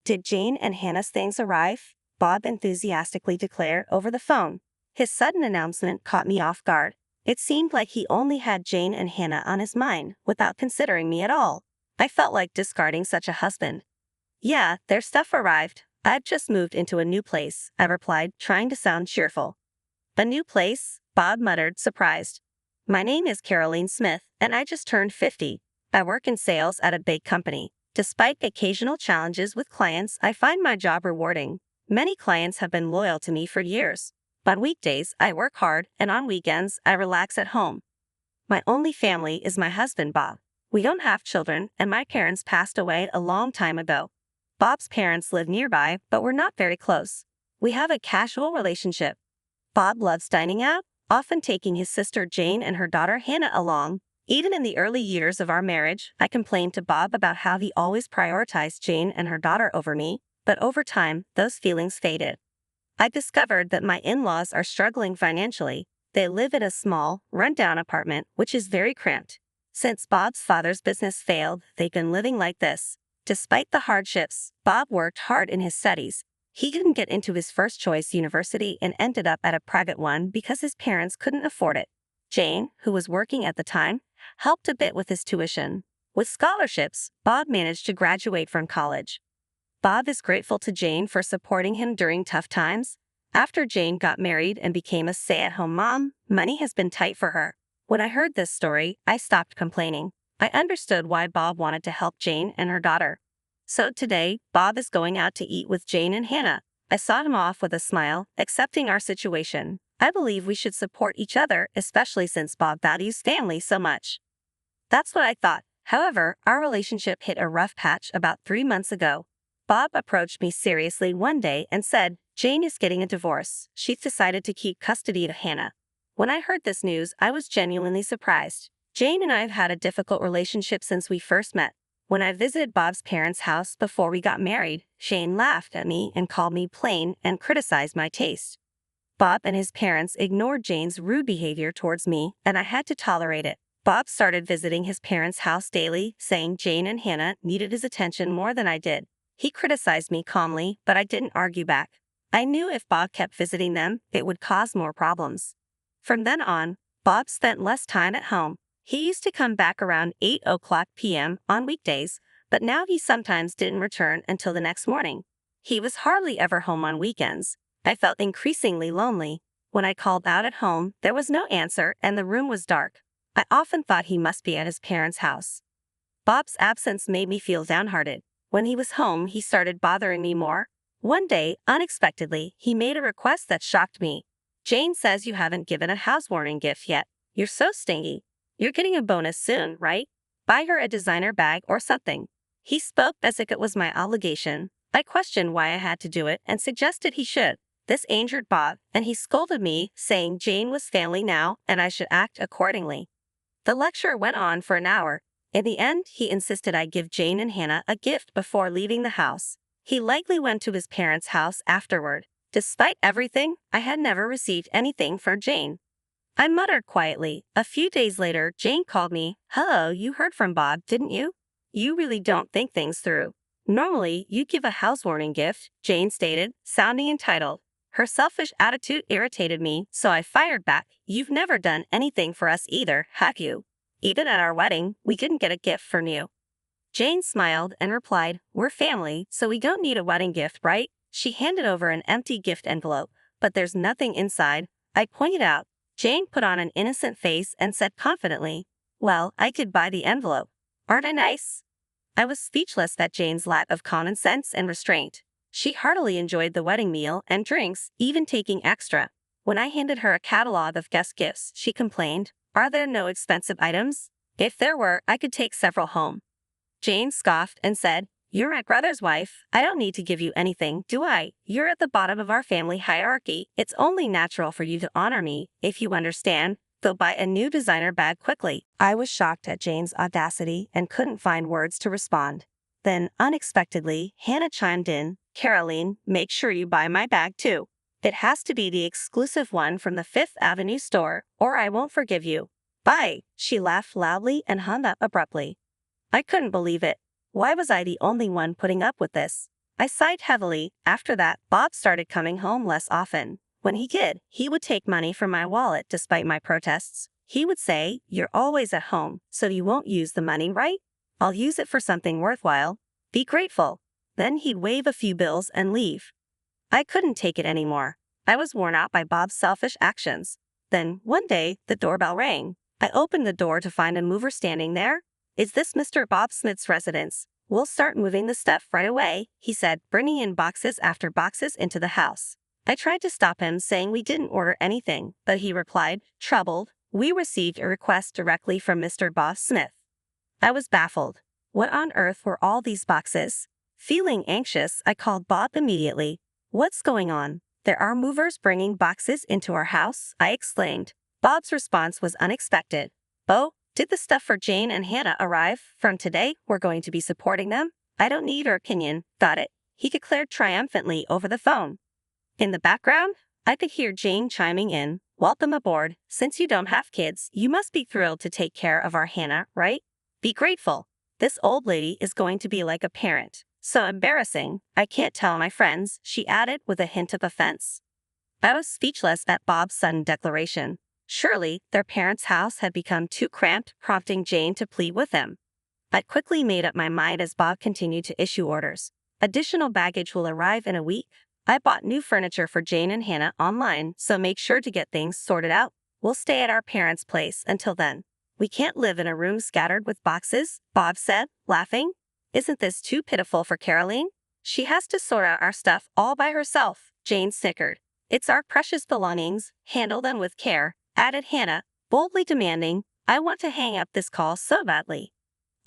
Did Jane and Hannah's things arrive? Bob enthusiastically declared over the phone. His sudden announcement caught me off guard. It seemed like he only had Jane and Hannah on his mind, without considering me at all. I felt like discarding such a husband. Yeah, their stuff arrived. I've just moved into a new place, I replied, trying to sound cheerful. A new place? Bob muttered, surprised. My name is Caroline Smith, and I just turned 50. I work in sales at a big company. Despite occasional challenges with clients, I find my job rewarding. Many clients have been loyal to me for years. On weekdays, I work hard, and on weekends, I relax at home. My only family is my husband, Bob. We don't have children, and my parents passed away a long time ago. Bob's parents live nearby, but we're not very close. We have a casual relationship. Bob loves dining out, often taking his sister Jane and her daughter Hannah along. Even in the early years of our marriage, I complained to Bob about how he always prioritized Jane and her daughter over me, but over time, those feelings faded. I discovered that my in-laws are struggling financially. They live in a small, run-down apartment, which is very cramped. Since Bob's father's business failed, they've been living like this. Despite the hardships, Bob worked hard in his studies. He didn't get into his first-choice university and ended up at a private one because his parents couldn't afford it. Jane, who was working at the time, helped a bit with his tuition. With scholarships, Bob managed to graduate from college. Bob is grateful to Jane for supporting him during tough times. After Jane got married and became a stay-at-home mom, money has been tight for her. When I heard this story, I stopped complaining. I understood why Bob wanted to help Jane and her daughter. So today, Bob is going out to eat with Jane and Hannah. I saw him off with a smile, accepting our situation. I believe we should support each other, especially since Bob values family so much. That's what I thought. However, our relationship hit a rough patch about 3 months ago. Bob approached me seriously one day and said, Jane is getting a divorce. She's decided to keep custody of Hannah. When I heard this news, I was genuinely surprised. Jane and I have had a difficult relationship since we first met. When I visited Bob's parents' house before we got married, Shane laughed at me and called me plain and criticized my taste. Bob and his parents ignored Jane's rude behavior towards me, and I had to tolerate it. Bob started visiting his parents' house daily, saying Jane and Hannah needed his attention more than I did. He criticized me calmly, but I didn't argue back. I knew if Bob kept visiting them, it would cause more problems. From then on, Bob spent less time at home. He used to come back around 8:00 p.m. on weekdays, but now he sometimes didn't return until the next morning. He was hardly ever home on weekends. I felt increasingly lonely. When I called out at home, there was no answer and the room was dark. I often thought he must be at his parents' house. Bob's absence made me feel downhearted. When he was home, he started bothering me more. One day, unexpectedly, he made a request that shocked me. Jane says you haven't given a housewarming gift yet. You're so stingy. You're getting a bonus soon, right? Buy her a designer bag or something. He spoke as if it was my obligation. I questioned why I had to do it and suggested he should. This angered Bob, and he scolded me, saying Jane was family now and I should act accordingly. The lecture went on for an hour. In the end, he insisted I give Jane and Hannah a gift before leaving the house. He likely went to his parents' house afterward. Despite everything, I had never received anything from Jane. I muttered quietly. A few days later, Jane called me. Hello, you heard from Bob, didn't you? You really don't think things through. Normally, you'd give a housewarming gift, Jane stated, sounding entitled. Her selfish attitude irritated me, so I fired back. You've never done anything for us either, have you? Even at our wedding, we didn't get a gift from you. Jane smiled and replied, We're family, so we don't need a wedding gift, right? She handed over an empty gift envelope, but there's nothing inside. I pointed out. Jane put on an innocent face and said confidently, Well, I could buy the envelope. Aren't I nice? I was speechless at Jane's lack of common sense and restraint. She heartily enjoyed the wedding meal and drinks, even taking extra. When I handed her a catalog of guest gifts, she complained, Are there no expensive items? If there were, I could take several home. Jane scoffed and said, You're my brother's wife. I don't need to give you anything, do I? You're at the bottom of our family hierarchy. It's only natural for you to honor me, if you understand. Go buy a new designer bag quickly. I was shocked at Jane's audacity and couldn't find words to respond. Then, unexpectedly, Hannah chimed in, Caroline, make sure you buy my bag too. It has to be the exclusive one from the Fifth Avenue store, or I won't forgive you. Bye! She laughed loudly and hung up abruptly. I couldn't believe it. Why was I the only one putting up with this? I sighed heavily. After that, Bob started coming home less often. When he did, he would take money from my wallet despite my protests. He would say, "You're always at home, so you won't use the money, right? I'll use it for something worthwhile. Be grateful." Then he'd wave a few bills and leave. I couldn't take it anymore. I was worn out by Bob's selfish actions. Then, one day, the doorbell rang. I opened the door to find a mover standing there. "Is this Mr. Bob Smith's residence? We'll start moving the stuff right away," he said, bringing in boxes after boxes into the house. I tried to stop him, saying we didn't order anything, but he replied, troubled, "We received a request directly from Mr. Bob Smith." I was baffled. What on earth were all these boxes? Feeling anxious, I called Bob immediately. "What's going on? There are movers bringing boxes into our house?" I exclaimed. Bob's response was unexpected. "Bo, did the stuff for Jane and Hannah arrive? From today, we're going to be supporting them. I don't need your opinion. Got it?" he declared triumphantly over the phone. In the background, I could hear Jane chiming in. "Welcome aboard. Since you don't have kids, you must be thrilled to take care of our Hannah, right? Be grateful. This old lady is going to be like a parent. So embarrassing. I can't tell my friends," she added with a hint of offense. I was speechless at Bob's sudden declaration. Surely, their parents' house had become too cramped, prompting Jane to plead with him. I quickly made up my mind as Bob continued to issue orders. "Additional baggage will arrive in a week. I bought new furniture for Jane and Hannah online, so make sure to get things sorted out. We'll stay at our parents' place until then." "We can't live in a room scattered with boxes," Bob said, laughing. "Isn't this too pitiful for Caroline? She has to sort out our stuff all by herself," Jane snickered. "It's our precious belongings. Handle them with care," added Hannah, boldly demanding, "I want to hang up this call so badly."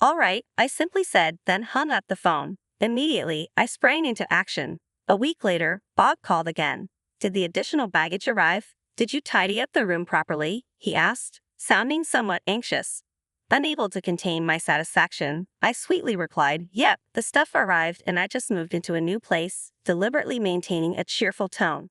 "All right," I simply said, then hung up the phone. Immediately, I sprang into action. A week later, Bob called again. "Did the additional baggage arrive? Did you tidy up the room properly?" he asked, sounding somewhat anxious. Unable to contain my satisfaction, I sweetly replied, "Yep, the stuff arrived and I just moved into a new place," deliberately maintaining a cheerful tone.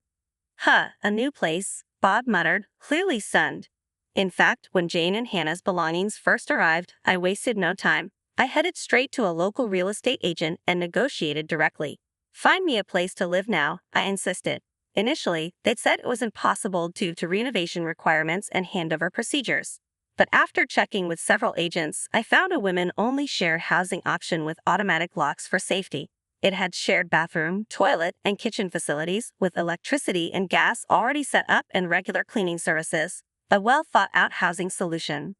"Huh, a new place," Bob muttered, clearly stunned. In fact, when Jane and Hannah's belongings first arrived, I wasted no time. I headed straight to a local real estate agent and negotiated directly. "Find me a place to live now," I insisted. Initially, they'd said it was impossible due to renovation requirements and handover procedures. But after checking with several agents, I found a women-only shared housing option with automatic locks for safety. It had shared bathroom, toilet, and kitchen facilities, with electricity and gas already set up and regular cleaning services. A well-thought-out housing solution.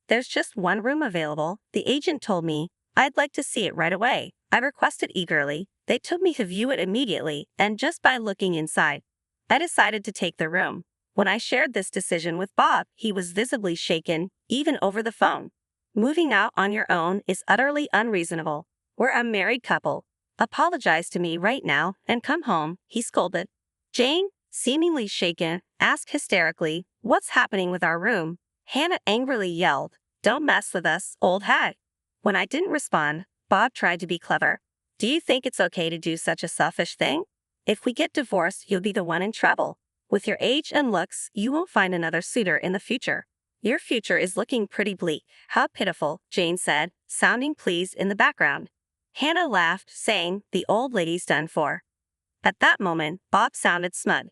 "There's just one room available," the agent told me. "I'd like to see it right away," I requested eagerly. They took me to view it immediately, and just by looking inside, I decided to take the room. When I shared this decision with Bob, he was visibly shaken, even over the phone. "Moving out on your own is utterly unreasonable. We're a married couple. Apologize to me right now and come home," he scolded. Jane, seemingly shaken, asked hysterically, "What's happening with our room?" Hannah angrily yelled, "Don't mess with us, old hag." When I didn't respond, Bob tried to be clever. "Do you think it's okay to do such a selfish thing? If we get divorced, you'll be the one in trouble. With your age and looks, you won't find another suitor in the future. Your future is looking pretty bleak." "How pitiful," Jane said, sounding pleased in the background. Hannah laughed, saying, "The old lady's done for." At that moment, Bob sounded smug.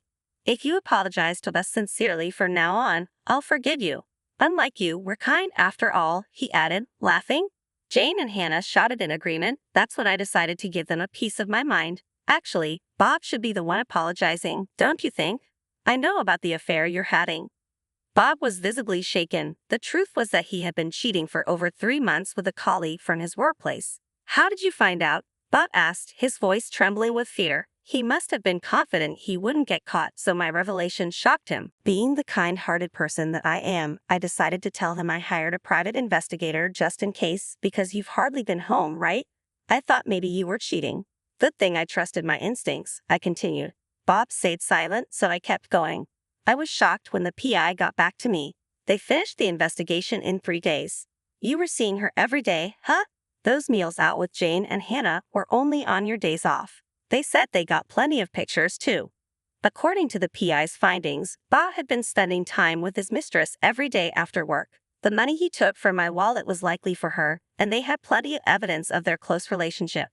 "If you apologize to us sincerely from now on, I'll forgive you. Unlike you, we're kind after all," he added, laughing. Jane and Hannah shouted in agreement. That's when I decided to give them a piece of my mind. "Actually, Bob should be the one apologizing, don't you think? I know about the affair you're having." Bob was visibly shaken. The truth was that he had been cheating for over 3 months with a colleague from his workplace. "How did you find out?" Bob asked, his voice trembling with fear. He must have been confident he wouldn't get caught, so my revelation shocked him. Being the kind-hearted person that I am, I decided to tell him I hired a private investigator just in case, because you've hardly been home, right? I thought maybe you were cheating. Good thing I trusted my instincts," I continued. Bob stayed silent, so I kept going. I was shocked when the PI got back to me. "They finished the investigation in 3 days. You were seeing her every day, huh? Those meals out with Jane and Hannah were only on your days off. They said they got plenty of pictures, too." According to the PI's findings, Bob had been spending time with his mistress every day after work. The money he took from my wallet was likely for her, and they had plenty of evidence of their close relationship.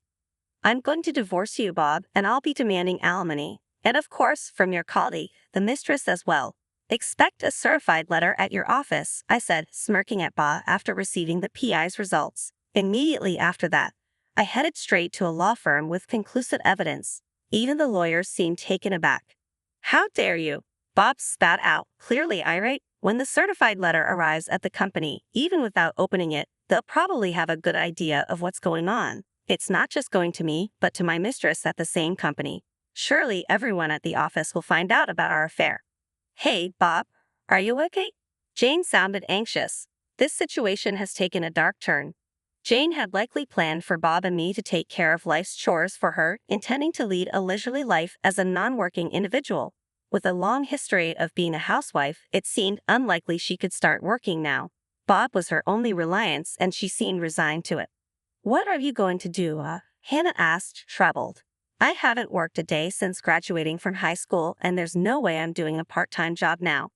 I'm going to divorce you, Bob, and I'll be demanding alimony. And of course, from your colleague, the mistress as well. Expect a certified letter at your office, I said, smirking at Bob after receiving the PI's results. Immediately after that, I headed straight to a law firm with conclusive evidence. Even the lawyers seemed taken aback. How dare you? Bob spat out, clearly irate. When the certified letter arrives at the company, even without opening it, they'll probably have a good idea of what's going on. It's not just going to me, but to my mistress at the same company. Surely everyone at the office will find out about our affair. Hey, Bob, are you okay? Jane sounded anxious. This situation has taken a dark turn. Jane had likely planned for Bob and me to take care of life's chores for her, intending to lead a leisurely life as a non-working individual. With a long history of being a housewife, it seemed unlikely she could start working now. Bob was her only reliance, and she seemed resigned to it. What are you going to do, Hannah asked, troubled. I haven't worked a day since graduating from high school, and there's no way I'm doing a part-time job now.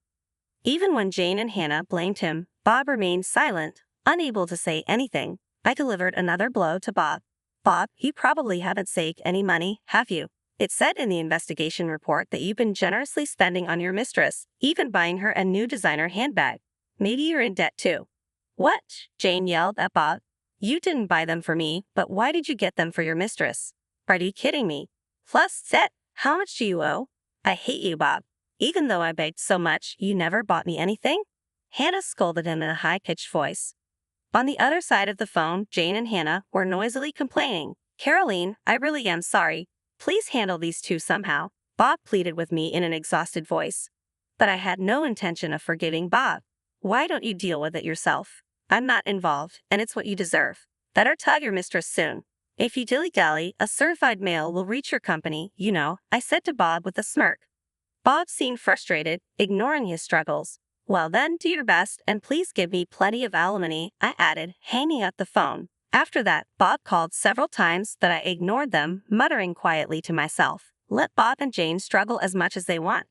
Even when Jane and Hannah blamed him, Bob remained silent, unable to say anything. I delivered another blow to Bob. Bob, you probably haven't saved any money, have you? It said in the investigation report that you've been generously spending on your mistress, even buying her a new designer handbag. Maybe you're in debt too. What? Jane yelled at Bob. You didn't buy them for me, but why did you get them for your mistress? Are you kidding me? Plus, set, how much do you owe? I hate you, Bob. Even though I begged so much, you never bought me anything? Hannah scolded him in a high-pitched voice. On the other side of the phone, Jane and Hannah were noisily complaining. Caroline, I really am sorry. Please handle these two somehow. Bob pleaded with me in an exhausted voice. But I had no intention of forgiving Bob. Why don't you deal with it yourself? I'm not involved, and it's what you deserve. Better tell your mistress soon. If you dilly-dally, a certified mail will reach your company, you know, I said to Bob with a smirk. Bob seemed frustrated, ignoring his struggles. Well then, do your best, and please give me plenty of alimony, I added, hanging up the phone. After that, Bob called several times, but I ignored them, muttering quietly to myself. Let Bob and Jane struggle as much as they want.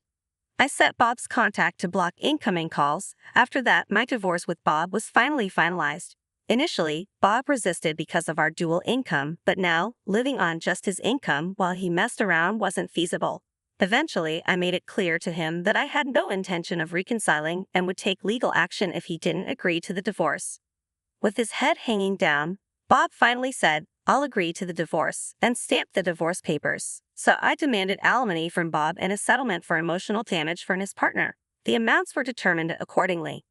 I set Bob's contact to block incoming calls. After that, my divorce with Bob was finally finalized. Initially, Bob resisted because of our dual income, but now, living on just his income while he messed around wasn't feasible. Eventually, I made it clear to him that I had no intention of reconciling and would take legal action if he didn't agree to the divorce. With his head hanging down, Bob finally said, I'll agree to the divorce, and stamped the divorce papers. So I demanded alimony from Bob and a settlement for emotional damage from his partner. The amounts were determined accordingly.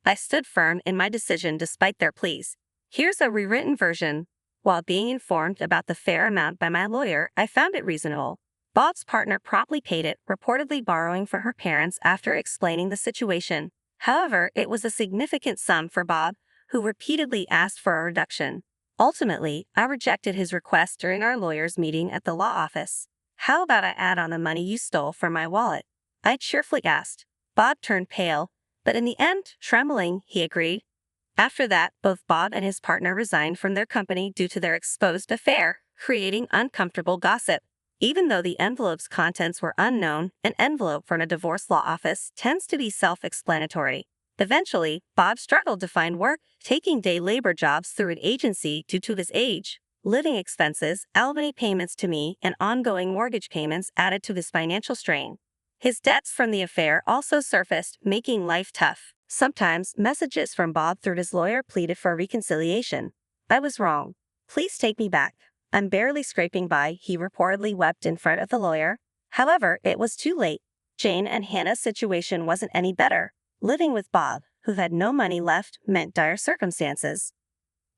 I stood firm in my decision despite their pleas. Here's a rewritten version. While being informed about the fair amount by my lawyer, I found it reasonable. Bob's partner promptly paid it, reportedly borrowing from her parents after explaining the situation. However, it was a significant sum for Bob, who repeatedly asked for a reduction. Ultimately, I rejected his request during our lawyers' meeting at the law office. How about I add on the money you stole from my wallet? I cheerfully asked. Bob turned pale, but in the end, trembling, he agreed. After that, both Bob and his partner resigned from their company due to their exposed affair, creating uncomfortable gossip. Even though the envelope's contents were unknown, an envelope from a divorce law office tends to be self-explanatory. Eventually, Bob struggled to find work, taking day labor jobs through an agency due to his age. Living expenses, alimony payments to me, and ongoing mortgage payments added to his financial strain. His debts from the affair also surfaced, making life tough. Sometimes, messages from Bob through his lawyer pleaded for reconciliation. I was wrong. Please take me back. I'm barely scraping by, he reportedly wept in front of the lawyer. However, it was too late. Jane and Hannah's situation wasn't any better. Living with Bob, who had no money left, meant dire circumstances.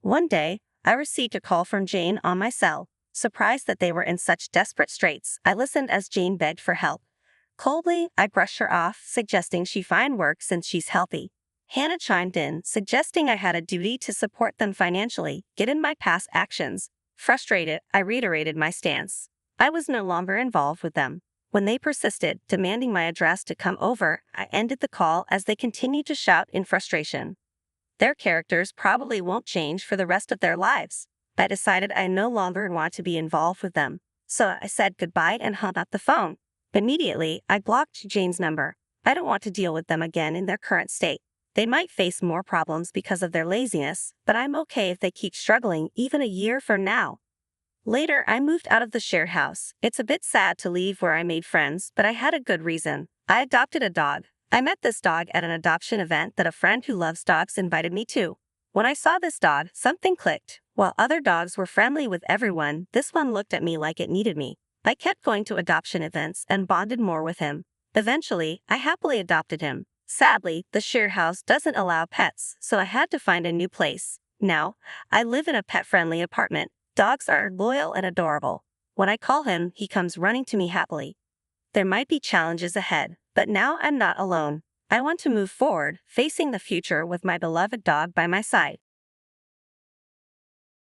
One day, I received a call from Jane on my cell. Surprised that they were in such desperate straits, I listened as Jane begged for help. Coldly, I brushed her off, suggesting she find work since she's healthy. Hannah chimed in, suggesting I had a duty to support them financially, given my past actions. Frustrated, I reiterated my stance. I was no longer involved with them. When they persisted, demanding my address to come over, I ended the call as they continued to shout in frustration. Their characters probably won't change for the rest of their lives. I decided I no longer want to be involved with them. So I said goodbye and hung up the phone. Immediately, I blocked Jane's number. I don't want to deal with them again in their current state. They might face more problems because of their laziness, but I'm okay if they keep struggling even a year from now. Later, I moved out of the share house. It's a bit sad to leave where I made friends, but I had a good reason. I adopted a dog. I met this dog at an adoption event that a friend who loves dogs invited me to. When I saw this dog, something clicked. While other dogs were friendly with everyone, this one looked at me like it needed me. I kept going to adoption events and bonded more with him. Eventually, I happily adopted him. Sadly, the share house doesn't allow pets, so I had to find a new place. Now, I live in a pet-friendly apartment. Dogs are loyal and adorable. When I call him, he comes running to me happily. There might be challenges ahead, but now I'm not alone. I want to move forward, facing the future with my beloved dog by my side.